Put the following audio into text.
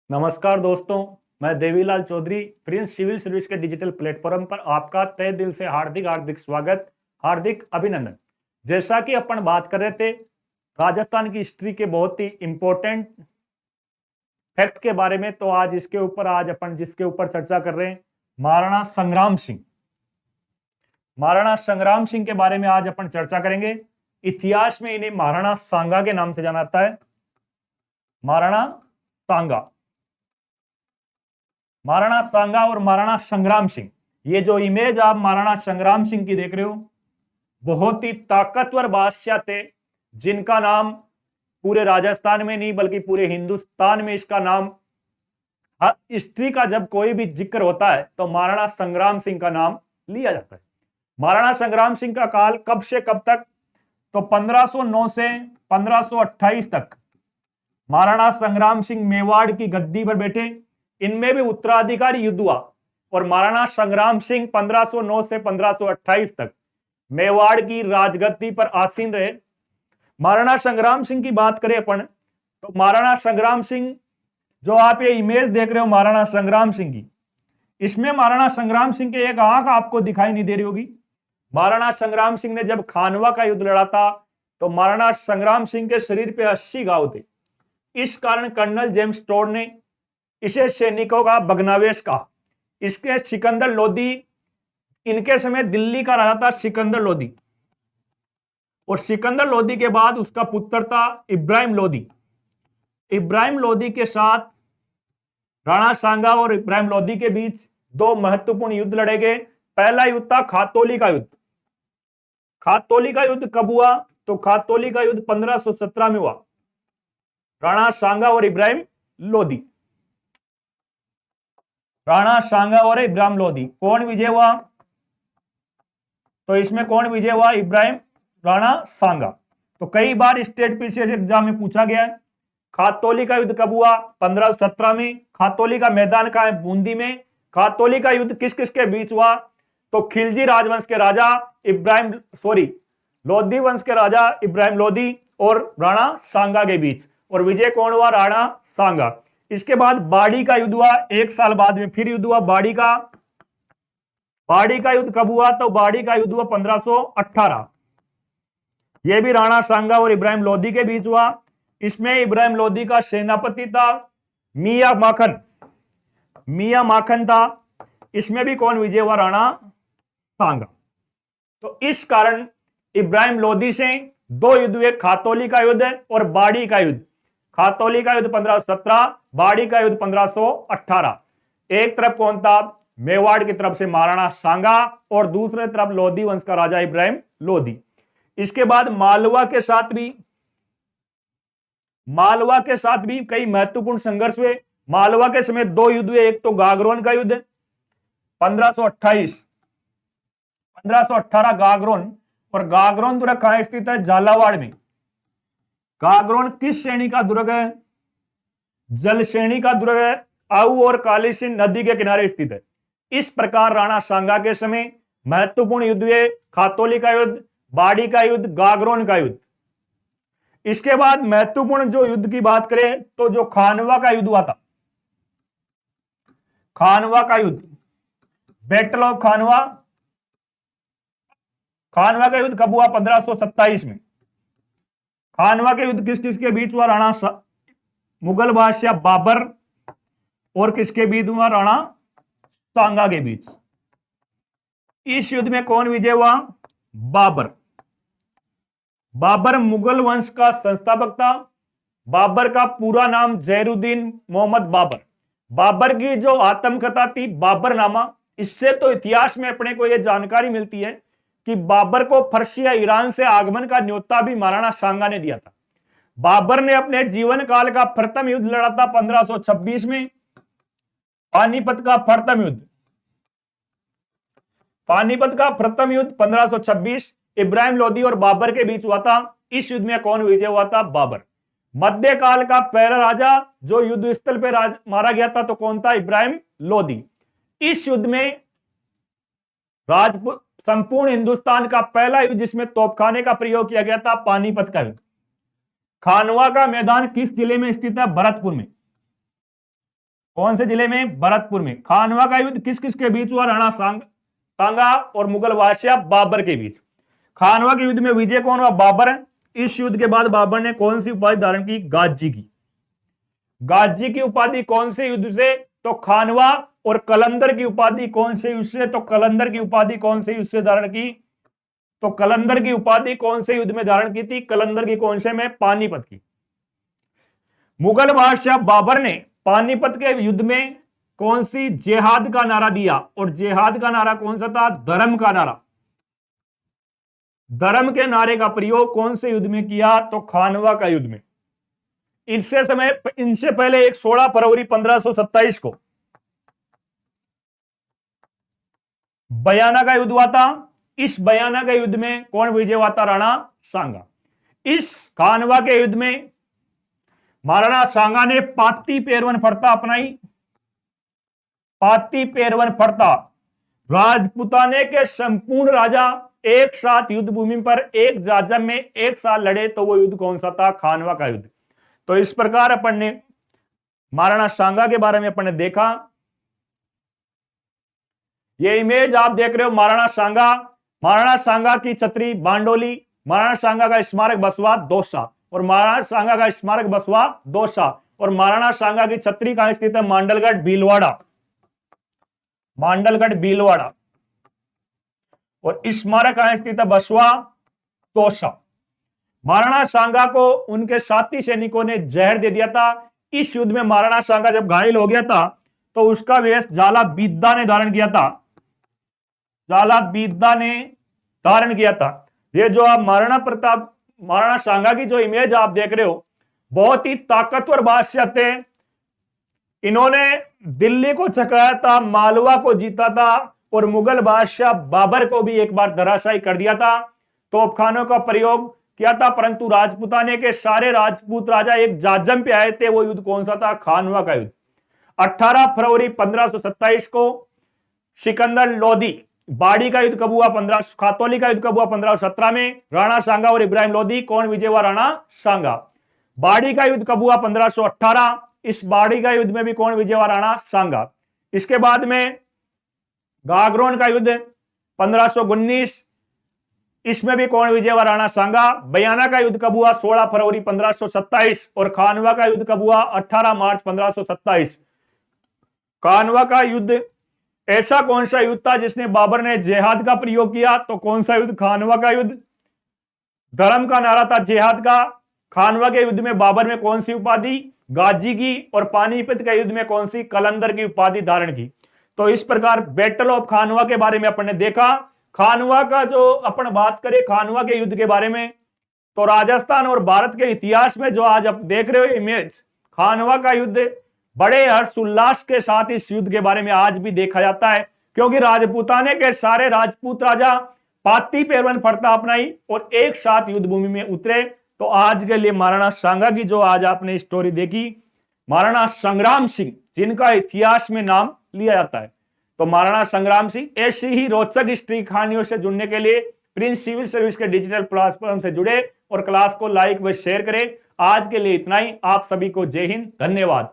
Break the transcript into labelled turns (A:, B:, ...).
A: नमस्कार दोस्तों, मैं Devilal Chaudhary prince civil service के डिजिटल प्लेटफॉर्म पर आपका तहे दिल से हार्दिक हार्दिक स्वागत, हार्दिक अभिनंदन। जैसा कि अपन बात कर रहे थे राजस्थान की हिस्ट्री के बहुत ही इंपॉर्टेंट फैक्ट के बारे में, तो आज अपन जिसके ऊपर चर्चा कर रहे हैं महाराणा संग्राम सिंह। महाराणा संग्राम सिंह के बारे में आज अपन चर्चा करेंगे। इतिहास में इन्हें महाराणा सांगा के नाम से जाना जाता है। महाराणा सांगा, महाराणा सांगा और महाराणा संग्राम सिंह। ये जो इमेज आप महाराणा संग्राम सिंह की देख रहे हो, बहुत ही ताकतवर बादशाह थे जिनका नाम पूरे राजस्थान में नहीं बल्कि पूरे हिंदुस्तान में इसका नाम, हिस्ट्री का जब कोई भी जिक्र होता है तो महाराणा संग्राम सिंह का नाम लिया जाता है। महाराणा संग्राम सिंह का काल कब से कब तक, तो 1509 से 1528 तक महाराणा संग्राम सिंह मेवाड़ की गद्दी पर बैठे। इनमें भी उत्तराधिकारी युद्ध हुआ और महाराणा संग्राम सिंह 1509 से 1528 तक मेवाड़ की राजगद्दी पर आसीन रहे। महाराणा संग्राम सिंह की बात करें अपन, तो महाराणा संग्राम सिंह, जो आप ये इमेज देख रहे हो महाराणा संग्राम सिंह की, इसमें महाराणा संग्राम सिंह के एक आंख आपको दिखाई नहीं दे रही होगी। महाराणा संग्राम सिंह ने जब खानवा का युद्ध लड़ा था तो महाराणा संग्राम सिंह के शरीर पे 80 घाव थे। इस कारण कर्नल जेम्स टोड ने इसे सैनिकों का भग्नावशेष कहा। इसके सिकंदर लोदी, इनके समय दिल्ली का राजा था सिकंदर लोदी, और सिकंदर लोदी के बाद उसका पुत्र था इब्राहिम लोदी। इब्राहिम लोदी के साथ राणा सांगा और इब्राहिम लोदी के बीच दो महत्वपूर्ण युद्ध लड़े गए। पहला युद्ध था खातौली का युद्ध। खातौली का युद्ध कब हुआ, तो खातौली का युद्ध 1517 में हुआ। राणा सांगा और इब्राहिम लोदी, राणा सांगा और इब्राहिम लोदी, कौन विजय हुआ, तो इसमें कौन विजय हुआ, इब्राहिम राणा सांगा। तो कई बार स्टेट पीसीएस एग्जाम में पूछा गया है। खातौली का युद्ध कब हुआ, 1517 में। खातौली का मैदान कहां है, बूंदी में। खातौली का युद्ध किस किस के बीच हुआ, तो खिलजी राजवंश के राजा लोधी वंश के राजा इब्राहिम लोधी और राणा सांगा के बीच, और विजय कौन हुआ, राणा सांगा। इसके बाद बाड़ी का युद्ध हुआ, एक साल बाद में फिर युद्ध हुआ बाड़ी का। बाड़ी का युद्ध कब हुआ, तो बाड़ी का युद्ध हुआ 1518। यह भी राणा सांगा और इब्राहिम लोधी के बीच हुआ। इसमें इब्राहिम लोधी का सेनापति था मियां माखन, मियां माखन था। इसमें भी कौन विजय हुआ, राणा सांगा। तो इस कारण इब्राहिम लोधी से दो युद्ध हुए, खातौली का युद्ध और बाड़ी का युद्ध। खातौली का युद्ध 1517, बाड़ी का युद्ध 1518। एक तरफ कौन था, मेवाड़ की तरफ से महाराणा सांगा और दूसरे तरफ लोधी वंश का राजा इब्राहिम लोधी। इसके बाद मालवा के साथ भी कई महत्वपूर्ण संघर्ष हुए। मालवा के समय दो युद्ध हुए, एक तो गागरोन का युद्ध 1518 गागरोन, और गागरोन दुर्ग कहां स्थित है, झालावाड़ में। गागरोन किस श्रेणी का दुर्ग है, जल श्रेणी का दुर्ग है, आऊ और काली सिंध नदी के किनारे स्थित है। इस प्रकार राणा सांगा के समय महत्वपूर्ण युद्ध हुए, खातौली का युद्ध, बाड़ी का युद्ध, गागरोन का युद्ध। इसके बाद महत्वपूर्ण जो युद्ध की बात करें तो जो खानवा का युद्ध हुआ था, खानवा का युद्ध, बैटल ऑफ खानवा। खानवा का युद्ध कब हुआ, 1527 में। खानवा के युद्ध किस किस के बीच हुआ, मुगल बादशाह बाबर और किसके बीच हुआ, राणा सांगा के बीच। इस युद्ध में कौन विजय हुआ, बाबर। बाबर मुगल वंश का संस्थापक था। बाबर का पूरा नाम जैनुद्दीन मोहम्मद बाबर। बाबर की जो आत्मकथा थी बाबरनामा, इससे तो इतिहास में अपने को यह जानकारी मिलती है कि बाबर को फर्सिया ईरान से आगमन का न्योता भी महाराणा सांगा ने दिया था। बाबर ने अपने जीवन काल का प्रथम युद्ध लड़ा था 1526 में, पानीपत का प्रथम युद्ध। पानीपत का प्रथम युद्ध 1526 इब्राहिम लोधी और बाबर के बीच हुआ था। इस युद्ध में कौन विजय हुआ था, बाबर। मध्यकाल का पहला राजा जो युद्ध स्थल पर मारा गया था तो कौन था, इब्राहिम लोधी। इस युद्ध में राजपूत संपूर्ण हिंदुस्तान का पहला युद्ध जिसमें तोपखाने का प्रयोग किया गया था, पानीपत का युद्ध। खानवा का मैदान किस जिले में स्थित है, भरतपुर में। कौन से जिले में? भरतपुर में। खानवा का युद्ध किस किस के बीच हुआ? राणा सांगा और मुगल बादशाह बाबर के बीच। खानवा के युद्ध में विजय कौन हुआ? बाबर। इस युद्ध के बाद बाबर ने कौन सी उपाधि धारण की? गाजी की। गाजी की उपाधि कौन से युद्ध से? तो खानवा। और कलंदर की उपाधि कौन से युद्ध से? तो कलंदर की उपाधि कौन से युद्ध से धारण की? तो कलंदर की उपाधि कौन से युद्ध में धारण की थी? कलंदर की कौन से में? पानीपत की। मुगल बादशाह बाबर ने पानीपत के युद्ध में कौन सी जिहाद का नारा दिया? और जिहाद का नारा कौन सा था? धर्म का नारा। धर्म के नारे का प्रयोग कौन से युद्ध में किया? तो खानवा का युद्ध में। इनसे पहले एक 16 फरवरी 1527 को बयाना का युद्ध हुआ था। इस बयाना के युद्ध में कौन विजय हुआ था? राणा सांगा। इस खानवा के युद्ध में महाराणा सांगा ने पाती पेरवन फरता अपनाई। पाती पेरवन फरता। राजपुताने के संपूर्ण राजा एक साथ युद्ध भूमि पर एक जाजम में एक साथ लड़े, तो वो युद्ध कौन सा था? खानवा का युद्ध। तो इस प्रकार अपन ने महाराणा सांगा के बारे में अपन ने देखा। ये इमेज आप देख रहे हो महाराणा सांगा। महाराणा सांगा की छतरी बांडोली, महाराणा सांगा का स्मारक बसवा दौसा, और महाराणा सांगा का स्मारक बसवा दौसा, और महाराणा सांगा की छतरी कहां स्थित है? मांडलगढ़ भीलवाड़ा। मांडलगढ़ भीलवाड़ा। और स्मारक कहां स्थित है? बसवा दौसा। महाराणा सांगा को उनके साथी सैनिकों ने जहर दे दिया था। इस युद्ध में महाराणा सांगा जब घायल हो गया था तो उसका वेश जाला बीदा ने धारण किया था। जाला बीदा ने धारण किया था। ये जो आप महाराणा सांगा की जो इमेज आप देख रहे हो, बहुत ही ताकतवर बादशाह थे। इन्होंने दिल्ली को छकाया था, मालवा को जीता था, और मुगल बादशाह बाबर को भी एक बार धराशायी कर दिया था। तोपखानों का प्रयोग किया था, परंतु राजपुताने के सारे राजपूत राजा एक जाजम पे आए थे। वो युद्ध कौन सा था? खानवा का युद्ध। 18 फरवरी 1527 को सिकंदर लोदी। बाड़ी का युद्ध कब हुआ? खातौली का युद्ध कब हुआ? 1517 में। राणा सांगा और इब्राहिम लोदी। कौन विजय हुआ? राणा सांगा। बाड़ी का युद्ध कब हुआ? 1518। इस बाड़ी का युद्ध में भी कौन विजय हुआ? राणा सांगा। इसके बाद में गागरोन का युद्ध 1519, इसमें भी कौन विजय हुआ? राणा सांगा। बयाना का युद्ध कब हुआ? 16 फरवरी 1527। और खानवा का युद्ध कब हुआ? 18 मार्च 1527। खानवा का युद्ध ऐसा कौन सा युद्ध था जिसने बाबर ने जिहाद का प्रयोग किया? तो कौन सा युद्ध? खानवा का युद्ध। धर्म का नारा था जिहाद का। खानवा के युद्ध में बाबर में कौन सी उपाधि? गाजी की। और पानीपत के युद्ध में कौन सी? कलंदर की उपाधि धारण की। तो इस प्रकार बैटल ऑफ खानवा के बारे में अपन ने देखा। खानवा का जो अपन बात करें खानवा के युद्ध के बारे में, तो राजस्थान और भारत के इतिहास में जो आज आप देख रहे हो इमेज, खानवा का युद्ध बड़े हर्षोल्लास के साथ इस युद्ध के बारे में आज भी देखा जाता है, क्योंकि राजपूताने के सारे राजपूत राजा पाती पेरवन फरता अपनाई और एक साथ युद्ध भूमि में उतरे। तो आज के लिए महाराणा सांगा की जो आज आपने स्टोरी देखी, महाराणा संग्राम सिंह जिनका इतिहास में नाम लिया जाता है, तो महाराणा संग्राम सिंह। ऐसी ही रोचक हिस्ट्री कहानियों से जुड़ने के लिए प्रिंस सिविल सर्विस के डिजिटल प्लेटफॉर्म से जुड़े और क्लास को लाइक व शेयर करें। आज के लिए इतना ही। आप सभी को जय हिंद, धन्यवाद।